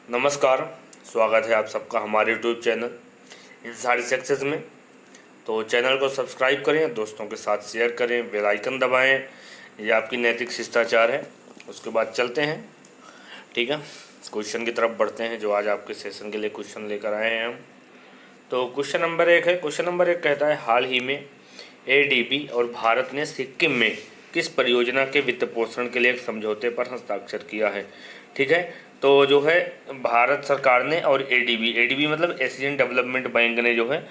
नमस्कार। स्वागत है आप सबका हमारे यूट्यूब चैनल इंसाइड सक्सेस में। तो चैनल को सब्सक्राइब करें, दोस्तों के साथ शेयर करें, बेल आइकन दबाएं। ये आपकी नैतिक शिष्टाचार है। उसके बाद चलते हैं, ठीक है, क्वेश्चन की तरफ बढ़ते हैं जो आज आपके सेशन के लिए क्वेश्चन लेकर आए हैं हम। तो क्वेश्चन नंबर 1 है। क्वेश्चन नंबर 1 कहता है, हाल ही में एडीबी और भारत ने सिक्किम में किस परियोजना के वित्त पोषण के लिए एक समझौते पर हस्ताक्षर किया है। ठीक है, तो जो है भारत सरकार ने और एडीबी मतलब एशियन डेवलपमेंट बैंक ने जो है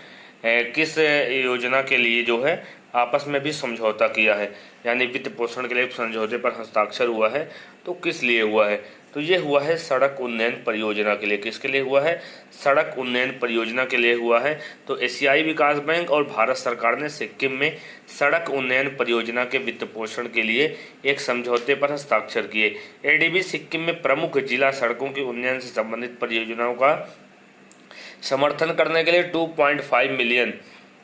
किस योजना के लिए जो है आपस में भी समझौता किया है, यानी वित्त पोषण के लिए समझौते पर हस्ताक्षर हुआ है। तो किस लिए हुआ है? तो ये हुआ है सड़क उन्नयन परियोजना के लिए। किसके लिए हुआ है? सड़क उन्नयन परियोजना के लिए हुआ है। तो एशियाई विकास बैंक और भारत सरकार ने सिक्किम में सड़क उन्नयन परियोजना के वित्त पोषण के लिए एक समझौते पर हस्ताक्षर किए। एडीबी सिक्किम में प्रमुख जिला सड़कों के उन्नयन से संबंधित परियोजनाओं का समर्थन करने के लिए 2.5 मिलियन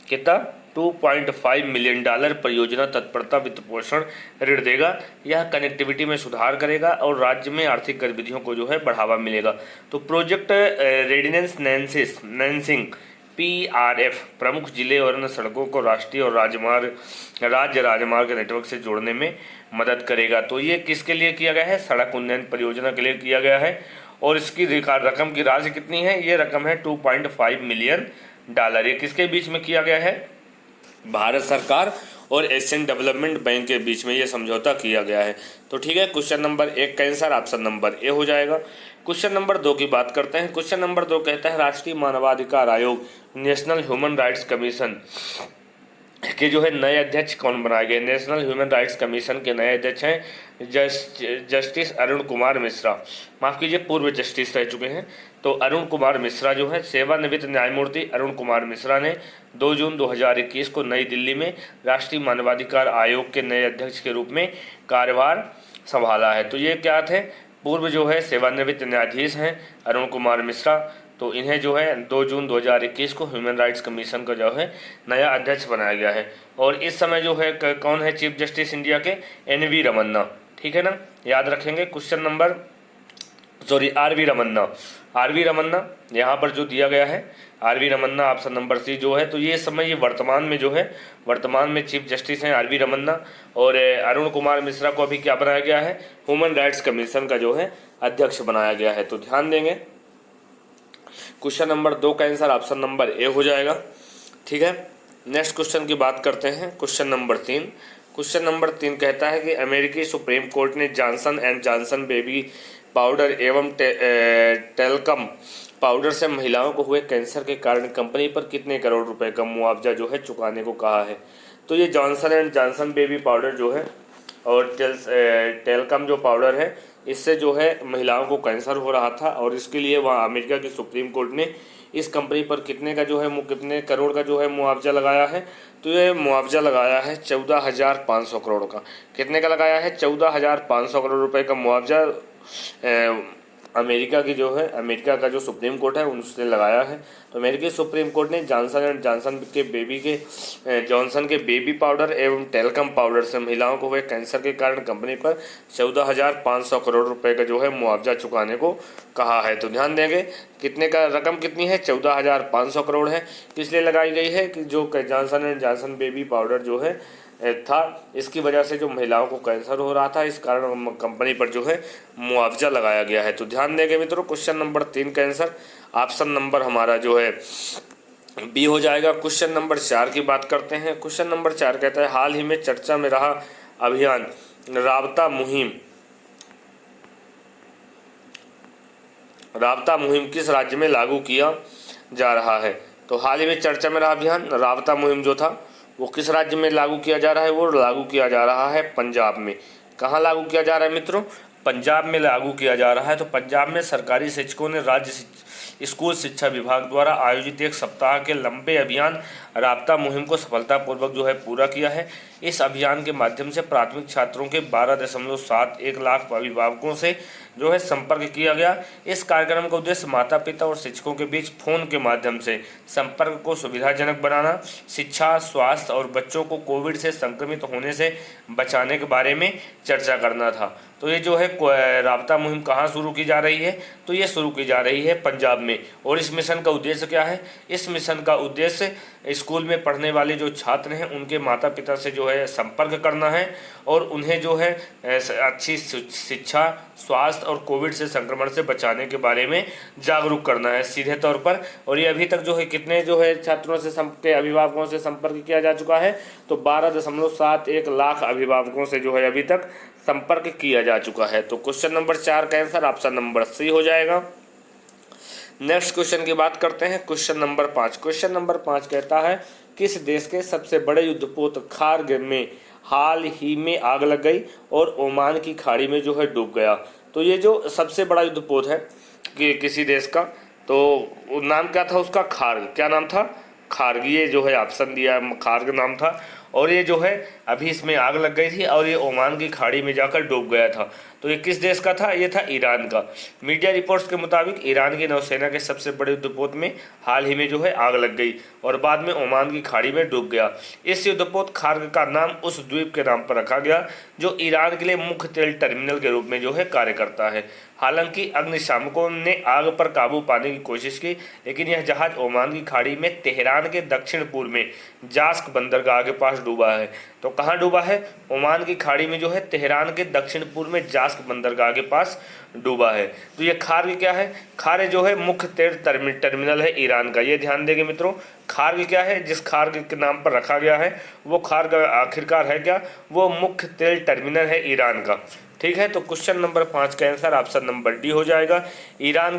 कितना $2.5 मिलियन परियोजना तत्परता वित्त पोषण ऋण देगा। यह कनेक्टिविटी में सुधार करेगा और राज्य में आर्थिक गतिविधियों को जो है बढ़ावा मिलेगा। तो प्रोजेक्ट रेडिनेंस नैनसिंग PRF प्रमुख जिले और अन्य सड़कों को राष्ट्रीय और राज्य राजमार्ग नेटवर्क से जोड़ने में मदद करेगा। तो ये किसके लिए किया गया है? सड़क उन्नयन परियोजना के लिए किया गया है। और इसकी रकम की राशि कितनी है? ये रकम है $2.5 मिलियन। ये किसके बीच में किया गया है? भारत सरकार और एशियन डेवलपमेंट बैंक के बीच में ये समझौता किया गया है। तो ठीक है, क्वेश्चन नंबर 1 का आंसर ऑप्शन नंबर ए हो जाएगा। क्वेश्चन नंबर 2 की बात करते हैं। क्वेश्चन नंबर 2 कहता है, राष्ट्रीय मानवाधिकार आयोग नेशनल ह्यूमन राइट्स कमीशन के जो है नए अध्यक्ष कौन बनाए गए? नेशनल ह्यूमन राइट्स कमीशन के नए अध्यक्ष हैं जस्टिस अरुण कुमार मिश्रा। माफ़ कीजिए, पूर्व जस्टिस रह चुके हैं। तो अरुण कुमार मिश्रा जो है, सेवानिवृत्त न्यायमूर्ति अरुण कुमार मिश्रा ने 2 जून 2021 को नई दिल्ली में राष्ट्रीय मानवाधिकार आयोग के नए अध्यक्ष के रूप में कार्यभार संभाला है। तो ये क्या थे? पूर्व जो है सेवानिवृत्त न्यायाधीश हैं अरुण कुमार मिश्रा। तो इन्हें जो है 2 जून 2021 को ह्यूमन राइट्स कमीशन का जो है नया अध्यक्ष बनाया गया है। और इस समय जो है कौन है चीफ जस्टिस इंडिया के? NV रमन्ना। ठीक है ना, याद रखेंगे। क्वेश्चन नंबर RV रमन्ना यहाँ पर जो दिया गया है, RV Ramana option number C जो है। तो ये समय ये वर्तमान में चीफ जस्टिस हैं RV रमन्ना। और अरुण कुमार मिश्रा को अभी क्या बनाया गया है? ह्यूमन राइट्स कमीशन का जो है अध्यक्ष बनाया गया है। तो ध्यान देंगे, क्वेश्चन नंबर 2 का आंसर ऑप्शन नंबर ए हो जाएगा। ठीक है, नेक्स्ट क्वेश्चन की बात करते हैं। क्वेश्चन नंबर 3 कहता है कि अमेरिकी सुप्रीम कोर्ट ने Johnson and Johnson baby powder एवं टेलकम पाउडर से महिलाओं को हुए कैंसर के कारण कंपनी पर कितने करोड़ रुपए का मुआवजा जो है चुकाने को कहा है? तो ये Johnson and Johnson baby powder जो है और टेलकम जो पाउडर है, इससे जो है महिलाओं को कैंसर हो रहा था और इसके लिए वहाँ अमेरिका की सुप्रीम कोर्ट ने इस कंपनी पर कितने करोड़ का जो है मुआवजा लगाया है? तो ये मुआवजा लगाया है 14,500 करोड़ का। कितने का लगाया है? 14,500 करोड़ रुपए का मुआवजा अमेरिका का जो सुप्रीम कोर्ट है उसने लगाया है। तो अमेरिकी सुप्रीम कोर्ट ने जॉनसन एंड जॉनसन के बेबी पाउडर एवं टेलकम पाउडर से महिलाओं को हुए कैंसर के कारण कंपनी पर 14,500 करोड़ रुपए का जो है मुआवजा चुकाने को कहा है। तो ध्यान देंगे, कितने का रकम कितनी है? 14,500 करोड़ है। किस लिए लगाई गई है? कि जो Johnson and Johnson baby powder जो है था, इसकी वजह से जो महिलाओं को कैंसर हो रहा था, इस कारण कंपनी पर जो है मुआवजा लगाया गया है। तो ध्यान देंगे मित्रों, क्वेश्चन नंबर 3 का आंसर ऑप्शन नंबर हमारा जो है बी हो जाएगा। क्वेश्चन नंबर 4 की बात करते हैं। क्वेश्चन नंबर 4 कहता है, हाल ही में चर्चा में रहा अभियान राबता मुहिम किस राज्य में लागू किया जा रहा है? तो हाल ही में चर्चा में रहा अभियान राबता मुहिम जो था वो किस राज्य में लागू किया जा रहा है? वो लागू किया जा रहा है पंजाब में। कहाँ लागू किया जा रहा है मित्रों? पंजाब में लागू किया जा रहा है। तो पंजाब में सरकारी शिक्षकों ने स्कूल शिक्षा विभाग द्वारा आयोजित 1 सप्ताह के लंबे अभियान राबता मुहिम को सफलतापूर्वक जो है पूरा किया है। इस अभियान के माध्यम से प्राथमिक छात्रों के 12.71 लाख अभिभावकों से जो है संपर्क किया गया। इस कार्यक्रम का उद्देश्य माता पिता और शिक्षकों के बीच फोन के माध्यम से संपर्क को सुविधाजनक बनाना, शिक्षा, स्वास्थ्य और बच्चों को कोविड से संक्रमित होने से बचाने के बारे में चर्चा करना था। तो ये जो है राबता मुहिम कहाँ शुरू की जा रही है, तो ये शुरू की जा रही है पंजाब में। और इस मिशन का उद्देश्य क्या है? इस मिशन का उद्देश्य स्कूल में पढ़ने वाले जो छात्र हैं उनके माता पिता से जो है संपर्क करना है और उन्हें जो है अच्छी शिक्षा, स्वास्थ्य और कोविड से संक्रमण से बचाने के बारे में जागरूक करना है सीधे तौर पर। और ये अभी तक जो है कितने जो है छात्रों से के अभिभावकों से संपर्क किया जा चुका है, तो 12.71 लाख अभिभावकों से जो है अभी तक संपर्क किया जा चुका है। तो क्वेश्चन नंबर 4 का आंसर ऑप्शन नंबर सी हो जाएगा। नेक्स्ट क्वेश्चन की बात करते हैं, क्वेश्चन नंबर 5। क्वेश्चन नंबर 5 कहता है किस देश के सबसे बड़े युद्धपोत खार्ग में हाल ही में आग लग गई और ओमान की खाड़ी में जो है डूब गया। तो ये जो सबसे बड़ा युद्धपोत है कि किसी देश का, तो नाम क्या था उसका? खार्ग। क्या नाम था? खार्ग। ये जो है ऑप्शन दिया, खार्ग नाम था। और ये जो है अभी इसमें आग लग गई थी और ये ओमान की खाड़ी में जाकर डूब गया था। तो ये किस देश का था? ये था ईरान का। मीडिया रिपोर्ट्स के मुताबिक ईरान की नौसेना के सबसे बड़े युद्धपोत में हाल ही में जो है आग लग गई और बाद में ओमान की खाड़ी में डूब गया। इस युद्धपोत खार्ग का नाम उस द्वीप के नाम पर रखा गया जो ईरान के लिए मुख्य तेल टर्मिनल के रूप में जो है कार्य करता है। हालांकि अग्निशामकों ने आग पर काबू पाने की कोशिश की, लेकिन यह जहाज ओमान की खाड़ी में तेहरान के दक्षिण पूर्व में जास्क बंदरगाह के पास डूबा है। तो कहाँ डूबा है? ओमान की खाड़ी में जो है तेहरान के दक्षिण पूर्व में जास्क बंदरगाह के पास डूबा है। तो ये खार्ग क्या है? खार्ग जो है मुख्य तेल टर्मिनल है ईरान का। ये ध्यान देंगे मित्रों, खार्ग क्या है? जिस खार्ग के नाम पर रखा गया है वो खार्ग आखिरकार है क्या? वो मुख्य तेल टर्मिनल है ईरान का। ठीक है, तो क्वेश्चन नंबर 5 का आंसर ऑप्शन नंबर डी हो जाएगा। ईरान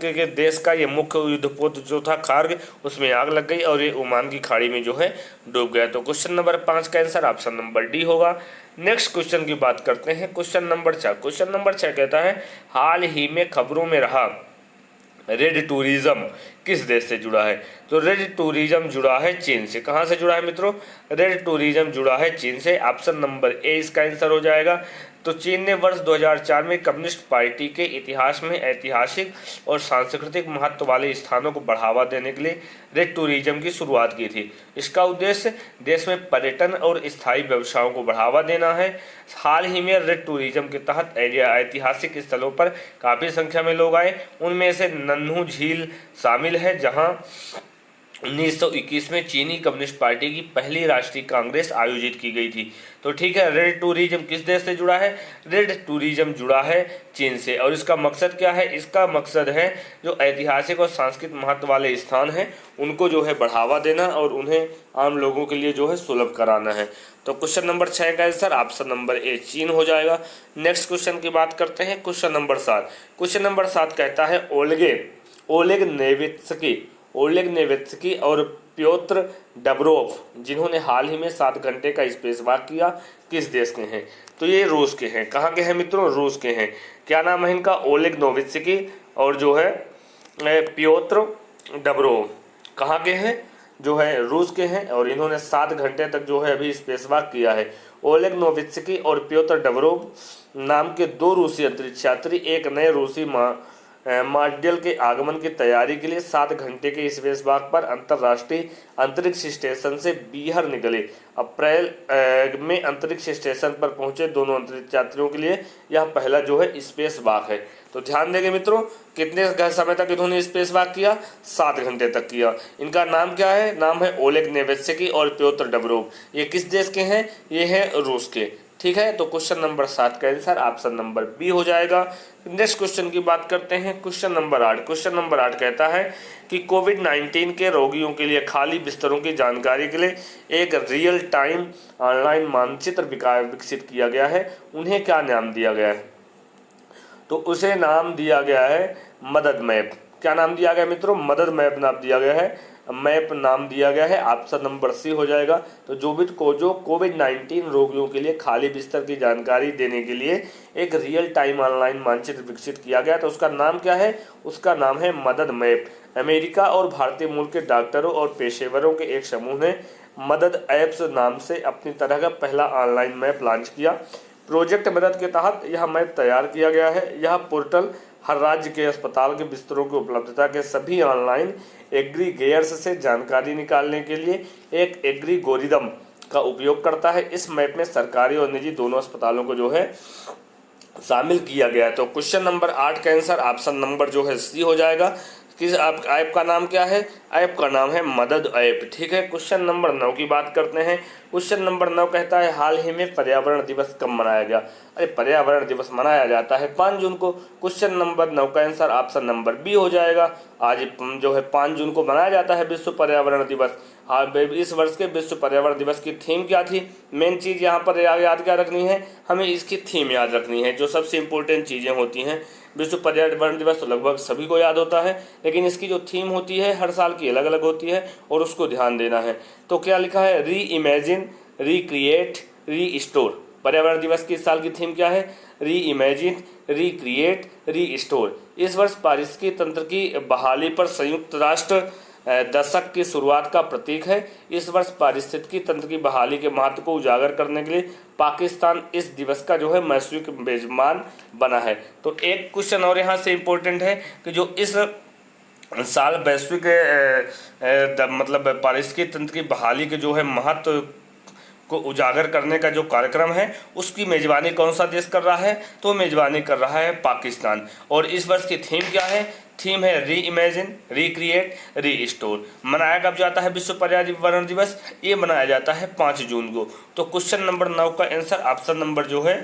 के देश का ये मुख्य युद्धपोत जो था खार्ग, उसमें आग लग गई और ये ओमान की खाड़ी में जो है डूब गया। तो क्वेश्चन नंबर 5 का आंसर ऑप्शन नंबर डी होगा। नेक्स्ट क्वेश्चन की बात करते हैं, क्वेश्चन नंबर 6। क्वेश्चन नंबर 6 कहता है हाल ही में खबरों में रहा रेड टूरिज्म किस देश से जुड़ा है? तो रेड टूरिज्म जुड़ा है चीन से। कहाँ से जुड़ा है मित्रों? रेड टूरिज्म जुड़ा है चीन से। ऑप्शन नंबर ए इसका आंसर हो जाएगा। तो चीन ने वर्ष 2004 में कम्युनिस्ट पार्टी के इतिहास में ऐतिहासिक और सांस्कृतिक महत्व वाले स्थानों को बढ़ावा देने के लिए रेड टूरिज्म की शुरुआत की थी। इसका उद्देश्य देश में पर्यटन और स्थायी व्यवसायों को बढ़ावा देना है। हाल ही में रेड टूरिज्म के तहत ऐतिहासिक स्थलों पर काफ़ी संख्या में लोग आए। उनमें से नन्हू झील शामिल है, जहां 1921 में चीनी कम्युनिस्ट पार्टी की पहली राष्ट्रीय कांग्रेस आयोजित की गई थी। तो ठीक है, रेड टूरिज्म किस देश से जुड़ा है? रेड टूरिज्म जुड़ा है चीन से। और इसका मकसद क्या है? इसका मकसद है जो ऐतिहासिक और सांस्कृतिक महत्व वाले स्थान हैं उनको जो है बढ़ावा देना और उन्हें आम लोगों के लिए जो है सुलभ कराना है। तो क्वेश्चन नंबर 6 का आंसर ऑप्शन नंबर ए चीन हो जाएगा। नेक्स्ट क्वेश्चन की बात करते हैं, क्वेश्चन नंबर 7। क्वेश्चन नंबर 7 कहता है ओलेग नेवेत्स्की और प्योत्र डबरोव, जिन्होंने हाल ही में 7 घंटे का स्पेस वॉक किया, किस देश के हैं? तो ये रूस के हैं। कहाँ के हैं मित्रों? रूस के हैं। क्या नाम है इनका? ओलेग नोवित्स्की और जो है प्योत्र डबरोव। कहाँ के हैं? जो है रूस के हैं और इन्होंने 7 घंटे तक जो है अभी स्पेस वॉक किया है। ओलेग नोवित्स्की और प्योत्र डबरोव नाम के 2 रूसी अंतरिक्ष यात्री एक नए रूसी मॉड्यूल के आगमन की तैयारी के लिए 7 घंटे के स्पेस वॉक पर अंतर्राष्ट्रीय अंतरिक्ष स्टेशन से बाहर निकले। अप्रैल में अंतरिक्ष स्टेशन पर पहुंचे दोनों अंतरिक्ष यात्रियों के लिए यह पहला जो है स्पेस वॉक है। तो ध्यान देंगे मित्रों, कितने समय तक इन्होंने स्पेस वॉक किया? 7 घंटे तक किया। इनका नाम क्या है? नाम है ओलेग नेवेत्स्की और प्योत्र डबरोव। ये किस देश के हैं? ये हैं रूस के। ठीक है, तो क्वेश्चन नंबर 7 का आंसर ऑप्शन नंबर बी हो जाएगा। नेक्स्ट क्वेश्चन की बात करते हैं, क्वेश्चन नंबर 8। क्वेश्चन नंबर 8 कहता है कि कोविड-19 के रोगियों के लिए खाली बिस्तरों की जानकारी के लिए एक रियल टाइम ऑनलाइन मानचित्र विकसित किया गया है। उन्हें क्या नाम दिया गया है? तो उसे नाम दिया गया है मदद मैप। क्या नाम दिया गया मित्रों? मदद मैप नाम दिया गया है। मैप नाम दिया गया है। ऑप्शन नंबर सी हो जाएगा। तो जो कोविड-19 रोगियों के लिए खाली बिस्तर की जानकारी देने के लिए एक रियल टाइम ऑनलाइन मानचित्र विकसित किया गया, तो उसका नाम क्या है? उसका नाम है मदद मैप। अमेरिका और भारतीय मूल के डॉक्टरों और पेशेवरों के एक समूह ने मदद ऐप्स नाम से अपनी तरह का पहला ऑनलाइन मैप लॉन्च किया। प्रोजेक्ट मदद के तहत यह मैप तैयार किया गया है। यह पोर्टल हर राज्य के अस्पताल के बिस्तरों की उपलब्धता के सभी ऑनलाइन एग्रीगेयर्स से जानकारी निकालने के लिए एक एग्रीगोरिदम का उपयोग करता है। इस मैप में सरकारी और निजी दोनों अस्पतालों को जो है शामिल किया गया है। तो क्वेश्चन नंबर 8 का आंसर ऑप्शन नंबर जो है सी हो जाएगा। किस ऐप का नाम क्या है? ऐप का नाम है मदद ऐप। ठीक है, क्वेश्चन नंबर 9 की बात करते हैं। क्वेश्चन नंबर 9 कहता है हाल ही में पर्यावरण दिवस कब मनाया गया? अरे पर्यावरण दिवस मनाया जाता है 5 जून को। क्वेश्चन नंबर 9 का आंसर ऑप्शन नंबर बी हो जाएगा। आज जो है 5 जून को मनाया जाता है विश्व पर्यावरण दिवस। इस वर्ष के विश्व पर्यावरण दिवस की थीम क्या थी? मेन चीज़ यहाँ पर याद क्या रखनी है, हमें इसकी थीम याद रखनी है। जो सबसे इम्पोर्टेंट चीज़ें होती हैं, विश्व पर्यावरण दिवस तो लगभग सभी को याद होता है, लेकिन इसकी जो थीम होती है हर साल की अलग अलग होती है और उसको ध्यान देना है। तो क्या लिखा है? री इमेजिन, रिक्रिएट, रीस्टोर। पर्यावरण दिवस की इस साल की थीम क्या है? री इमेजिन, रिक्रिएट, रीस्टोर। इस वर्ष पारिस्थितिकी तंत्र की बहाली पर संयुक्त राष्ट्र दशक की शुरुआत का प्रतीक है। इस वर्ष पारिस्थितिकी तंत्र की बहाली के महत्व को उजागर करने के लिए पाकिस्तान इस दिवस का जो है वैश्विक मेजबान बना है। तो एक क्वेश्चन और यहाँ से इम्पोर्टेंट है कि जो इस साल वैश्विक मतलब पारिस्थितिकी तंत्र की बहाली के जो है महत्व को उजागर करने का जो कार्यक्रम है उसकी मेजबानी कौन सा देश कर रहा है? तो मेजबानी कर रहा है पाकिस्तान। और इस वर्ष की थीम क्या है? थीम है री इमेजिन, रिक्रिएट, रीस्टोर। मनाया कब जाता है विश्व पर्यावरण दिवस? ये मनाया जाता है 5 जून को। तो क्वेश्चन नंबर 9 का आंसर ऑप्शन नंबर जो है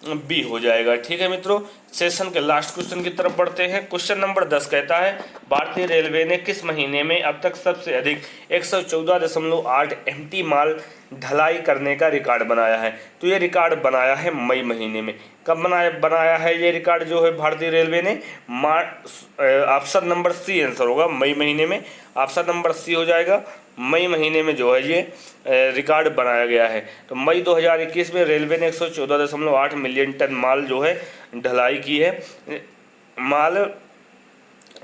बी हो जाएगा। ठीक है मित्रों, सेशन के लास्ट क्वेश्चन की तरफ बढ़ते हैं। क्वेश्चन नंबर 10 कहता है भारतीय रेलवे ने किस महीने में अब तक सबसे अधिक 114.8 एमटी माल ढलाई करने का रिकॉर्ड बनाया है? तो ये रिकॉर्ड बनाया है मई महीने में। कब बनाया है ये रिकॉर्ड जो है भारतीय रेलवे ने? ऑप्शन नंबर सी आंसर होगा, मई महीने में। ऑप्शन नंबर सी हो जाएगा, मई महीने में जो है ये रिकॉर्ड बनाया गया है। तो मई 2021 में रेलवे ने 114.8 मिलियन टन माल जो है ढलाई की है। माल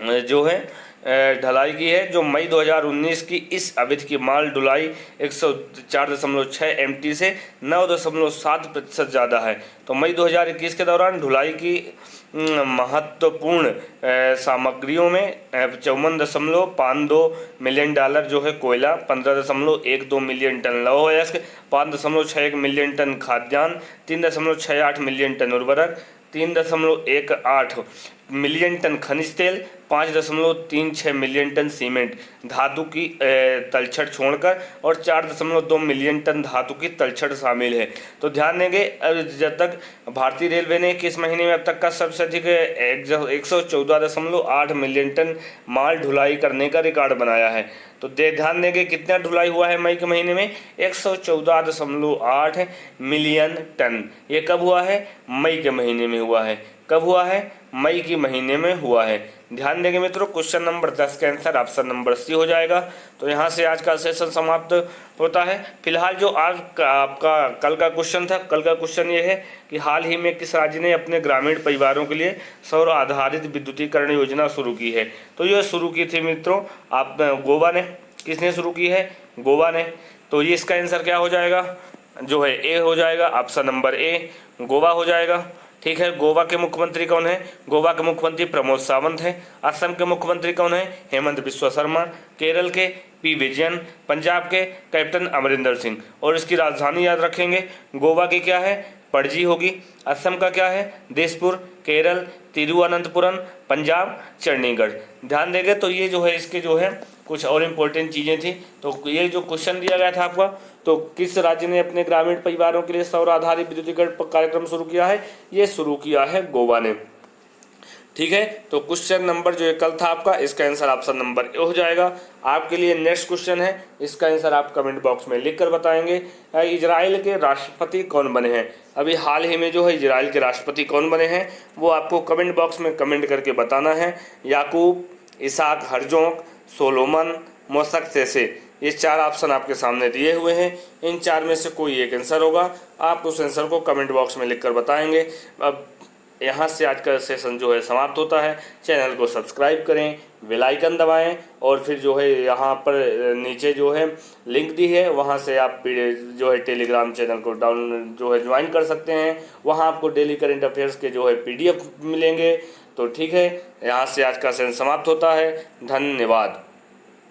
जो है ढलाई की है, जो मई 2019 की इस अवधि की माल ढुलाई 104.6 एमटी से 9.7% ज़्यादा है। तो मई 2021 के दौरान ढुलाई की महत्वपूर्ण सामग्रियों में 54.52 मिलियन डॉलर जो है कोयला, 15.12 मिलियन टन लौह अयस्क, 5.61 मिलियन टन खाद्यान्न, 3.68 मिलियन टन उर्वरक, 3.18 मिलियन टन खनिज तेल, 5.36 मिलियन टन सीमेंट धातु की तलछट छोड़कर और 4.2 मिलियन टन धातु की तलछट शामिल है। तो ध्यान देंगे जब तक भारतीय रेलवे ने किस महीने में अब तक का सबसे अधिक 114.8 मिलियन टन माल ढुलाई करने का रिकॉर्ड बनाया है। तो ध्यान देंगे कितना ढुलाई हुआ है मई के महीने में? 114.8 मिलियन टन। ये कब हुआ है? मई के महीने में हुआ है। कब हुआ है? मई के महीने में हुआ है। ध्यान देंगे मित्रों, क्वेश्चन नंबर 10 का आंसर ऑप्शन नंबर सी हो जाएगा। तो यहाँ से आज का सेशन समाप्त होता है। फिलहाल जो आज का आपका कल का क्वेश्चन था, कल का क्वेश्चन ये है कि हाल ही में किस राज्य ने अपने ग्रामीण परिवारों के लिए सौर आधारित विद्युतीकरण योजना शुरू की है? तो ये शुरू की थी मित्रों आप गोवा ने। किसने शुरू की है? गोवा ने। तो ये इसका आंसर क्या हो जाएगा? जो है ए हो जाएगा, ऑप्शन नंबर ए गोवा हो जाएगा। ठीक है, गोवा के मुख्यमंत्री कौन है? गोवा के मुख्यमंत्री प्रमोद सावंत हैं। असम के मुख्यमंत्री कौन है? हेमंत बिस्वा शर्मा। केरल के पी विजयन। पंजाब के कैप्टन अमरिंदर सिंह। और इसकी राजधानी याद रखेंगे, गोवा की क्या है? पणजी होगी। असम का क्या है? दिसपुर। केरल तिरुवनंतपुरम। पंजाब चंडीगढ़। ध्यान देंगे तो ये जो है इसके जो है कुछ और इम्पोर्टेंट चीज़ें थी। तो ये जो क्वेश्चन दिया गया था आपका, तो किस राज्य ने अपने ग्रामीण परिवारों के लिए सौर आधारित विद्युतीकरण कार्यक्रम शुरू किया है? ये शुरू किया है गोवा ने। ठीक है, तो क्वेश्चन नंबर जो कल था आपका, इसका आंसर ऑप्शन नंबर ए हो जाएगा। आपके लिए नेक्स्ट क्वेश्चन है, इसका आंसर आप कमेंट बॉक्स में लिख कर बताएंगे। इजराइल के राष्ट्रपति कौन बने हैं? अभी हाल ही में जो है इजराइल के राष्ट्रपति कौन बने हैं वो आपको कमेंट बॉक्स में कमेंट करके बताना है। याकूब, इसाक हरजोग, सोलोमन, मोशक सेसे। ये 4 ऑप्शन आपके सामने दिए हुए हैं। इन 4 में से कोई एक आंसर होगा। आप उस आंसर को कमेंट बॉक्स में लिखकर बताएंगे। अब यहाँ से आज का सेशन जो है समाप्त होता है। चैनल को सब्सक्राइब करें, बेल आइकन दबाएं और फिर जो है यहाँ पर नीचे जो है लिंक दी है, वहाँ से आप जो है टेलीग्राम चैनल को जो है ज्वाइन कर सकते हैं। वहाँ आपको डेली करंट अफेयर्स के जो है PDF मिलेंगे। तो ठीक है, यहाँ से आज का सेशन समाप्त होता है। धन्यवाद।